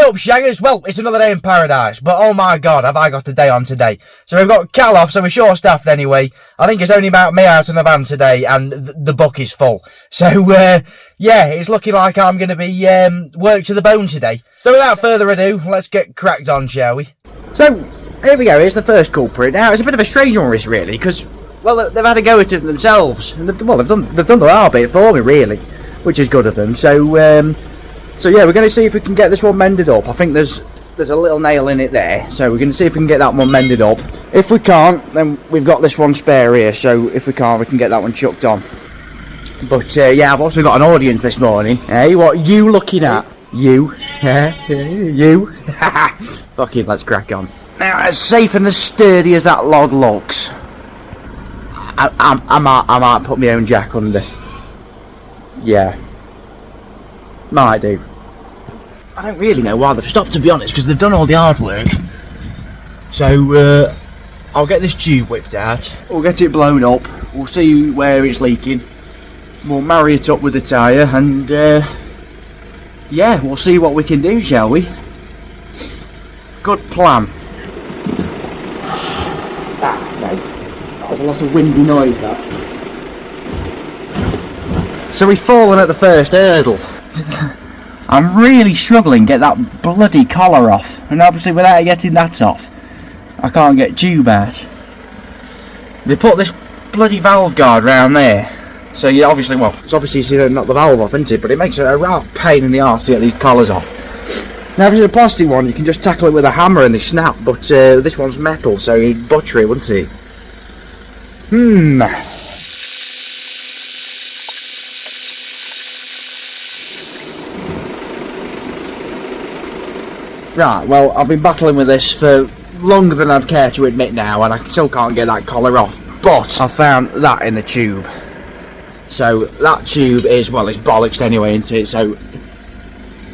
up, shaggers? Well, it's another day in paradise, but oh my god, have I got a day on today. So we've got Cal off, so we're short-staffed anyway. I think it's only about me out in the van today, and the book is full. So, yeah, it's looking like I'm going to be worked to the bone today. So without further ado, let's get cracked on, shall we? So, here we go, here's the first culprit. Now, it's a bit of a strange one, this, really, because, well, they've had a go at it themselves. And they've done the hard bit for me, really, which is good of them. So yeah, we're going to see if we can get this one mended up. I think there's a little nail in it there, so we're going to see if we can get that one mended up. If we can't, then we've got this one spare here, so if we can't, we can get that one chucked on. But yeah, I've also got an audience this morning. Hey, what are you looking at? You? You? Fucking, let's crack on. Now, as safe and as sturdy as that log looks, I might put my own jack under. Yeah. Might do. I don't really know why they've stopped, to be honest, because they've done all the hard work. So, I'll get this tube whipped out, we'll get it blown up, we'll see where it's leaking, we'll marry it up with the tyre, and, yeah, we'll see what we can do, shall we? Good plan. That was a lot of windy noise, that. So we've fallen at the first hurdle. I'm really struggling to get that bloody collar off, and obviously without getting that off I can't get tube out. They put this bloody valve guard round there, so you obviously, well, it's obviously not the valve off, isn't it, but it makes it a right pain in the arse to get these collars off. Now if it's a plastic one you can just tackle it with a hammer and they snap, but this one's metal, so you'd butcher it, wouldn't it? Right, well, I've been battling with this for longer than I'd care to admit now, and I still can't get that collar off, but I found that in the tube. So, that tube is, well, it's bollocks anyway, isn't it? So,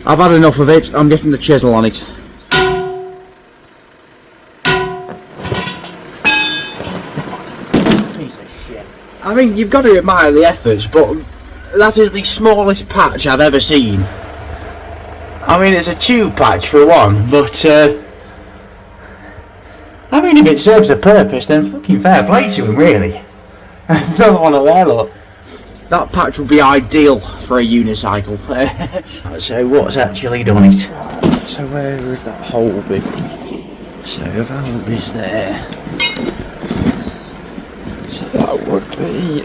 I've had enough of it, I'm getting the chisel on it. Piece of shit. I mean, you've got to admire the efforts, but that is the smallest patch I've ever seen. I mean, it's a tube patch for one, but, I mean, if it serves a purpose, then fucking fair play to him, really. Another one of there, look. That patch would be ideal for a unicycle. So, what's actually done it? So, where would that hole be? So, the valve is there. So, that would be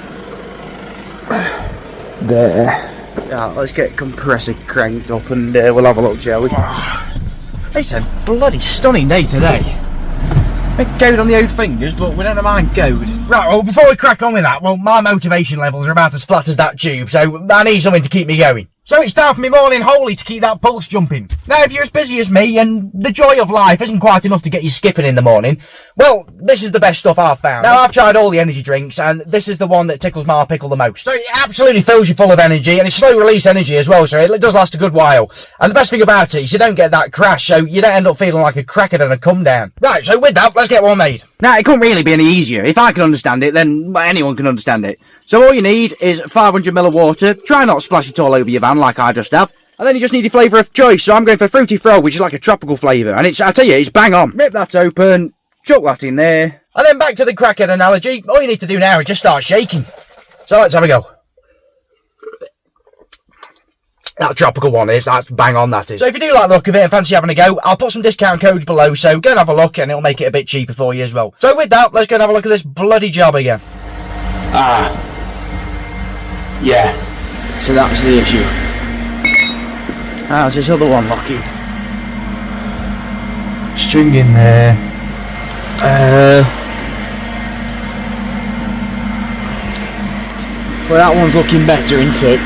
there. Yeah, let's get compressor cranked up and we'll have a look, shall we? It's a bloody stunning day today. A bit code on the old fingers, but we don't mind code. Right, well, before we crack on with that, well, my motivation levels are about as flat as that tube, so I need something to keep me going. So it's time for me morning holy to keep that pulse jumping. Now, if you're as busy as me and the joy of life isn't quite enough to get you skipping in the morning, well, this is the best stuff I've found. Now, I've tried all the energy drinks, and this is the one that tickles my pickle the most. So it absolutely fills you full of energy, and it's slow release energy as well, so it does last a good while. And the best thing about it is you don't get that crash, so you don't end up feeling like a cracker and a come down. Right, so with that, let's get one made. Now, it couldn't really be any easier. If I can understand it, then anyone can understand it. So all you need is 500ml of water. Try not to splash it all over your van like I just have. And then you just need your flavour of choice. So I'm going for Fruity Frog, which is like a tropical flavour. And I tell you, it's bang on. Rip that open, chuck that in there. And then back to the crackhead analogy. All you need to do now is just start shaking. So let's have a go. That tropical one is, that's bang on, that is. So if you do like the look of it and fancy having a go, I'll put some discount codes below, so go and have a look and it'll make it a bit cheaper for you as well. So with that, let's go and have a look at this bloody job again. Yeah, so that's the issue. How's this other one, Lockie? String in there. Well, that one's looking better, isn't it?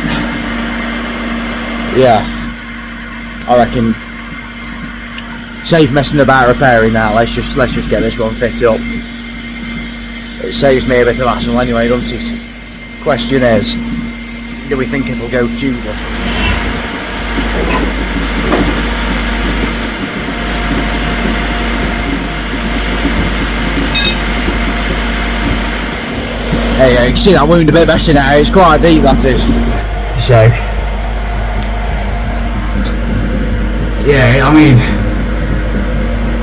Yeah, I reckon. Save messing about repairing that. Let's just get this one fit up. It saves me a bit of hassle anyway, doesn't it? Question is, do we think it'll go tubeless? Hey, you can see that wound a bit better now. It's quite deep, that is. So. Yeah, I mean,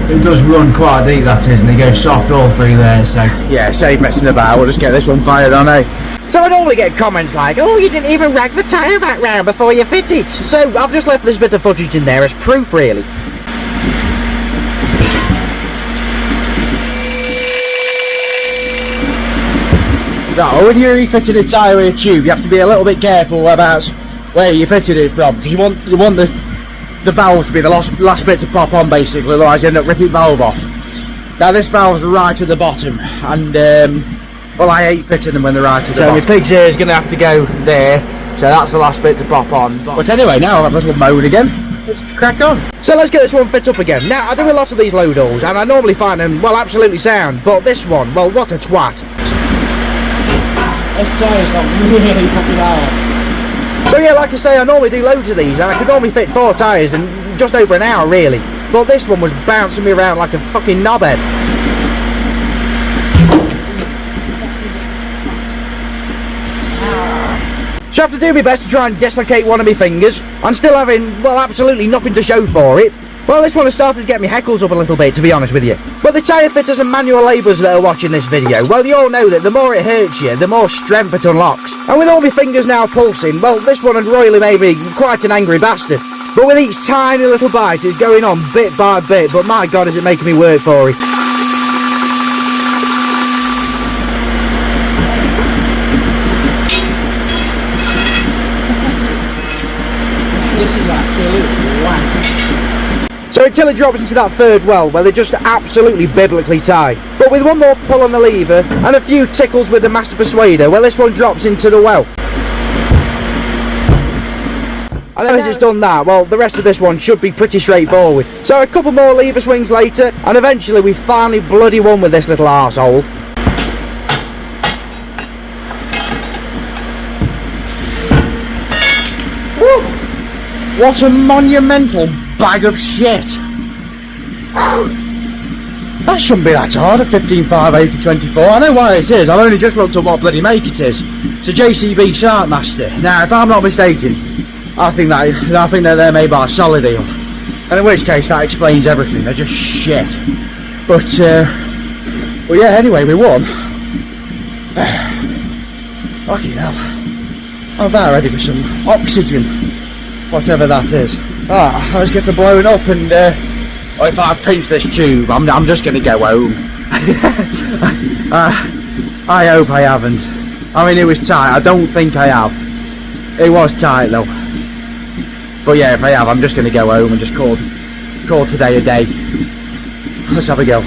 it does run quite deep, that is, and they go soft all through there, so yeah, save messing about, we'll just get this one fired on, eh? So I normally get comments like, oh, you didn't even rag the tyre back round before you fit it. So I've just left this bit of footage in there as proof, really. Now, when you're refitting a tyre with a tube, you have to be a little bit careful about where you fitted it from, because you want the valve to be the last bit to pop on, basically, otherwise you end up ripping the valve off. Now this valve's right at the bottom, and well, I hate fitting them when they're right at the bottom. So my pig's ear is going to have to go there, so that's the last bit to pop on. But anyway, now I'll have a little moan again. Let's crack on. So let's get this one fit up again. Now, I do a lot of these Loadalls, and I normally find them, well, absolutely sound, but this one, well, what a twat. This tyre's got really fucking hard. So yeah, like I say, I normally do loads of these, and I could normally fit 4 tyres in just over an hour, really. But this one was bouncing me around like a fucking knobhead. So I have to do my best to try and dislocate one of my fingers. I'm still having, well, absolutely nothing to show for it. Well, this one has started to get my heckles up a little bit, to be honest with you. But the tyre fitters and manual labourers that are watching this video, well, you all know that the more it hurts you, the more strength it unlocks. And with all my fingers now pulsing, well, this one had royally made me quite an angry bastard. But with each tiny little bite, it's going on bit by bit, but my God, is it making me work for it. This is absolute wank. So until it drops into that third well, where they're just absolutely biblically tight. But with one more pull on the lever, and a few tickles with the master persuader, well, this one drops into the well. And then as it's done that, well, the rest of this one should be pretty straightforward. So a couple more lever swings later, and eventually we finally bloody won with this little arsehole. Woo! What a monumental bag of shit. That shouldn't be that hard, a 15.5/80/24. I know why it is, I've only just looked up what bloody make it is. It's a JCB Sharkmaster. Now, if I'm not mistaken, I think that they're made by Loadall, and in which case that explains everything. They're just shit. But well, yeah. Anyway, we won. Fucking hell! I'm about ready for some oxygen, whatever that is. Ah, let's get to blowing up, and if I pinch this tube, I'm just going to go home. I hope I haven't. I mean, it was tight. I don't think I have. It was tight though. But yeah, if I have, I'm just going to go home and just call today a day. Let's have a go.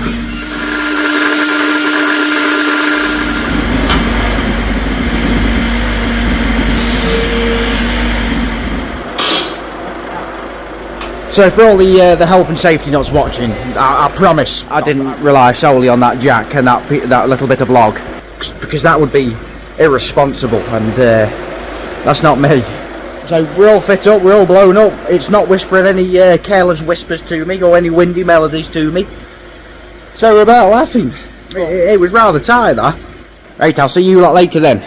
So for all the health and safety nuts watching, I promise I didn't rely solely on that jack and that little bit of log, because that would be irresponsible, and that's not me. So we're all fit up, we're all blown up. It's not whispering any careless whispers to me or any windy melodies to me. So we're about laughing. It was rather tight, that. Right, I'll see you lot later then.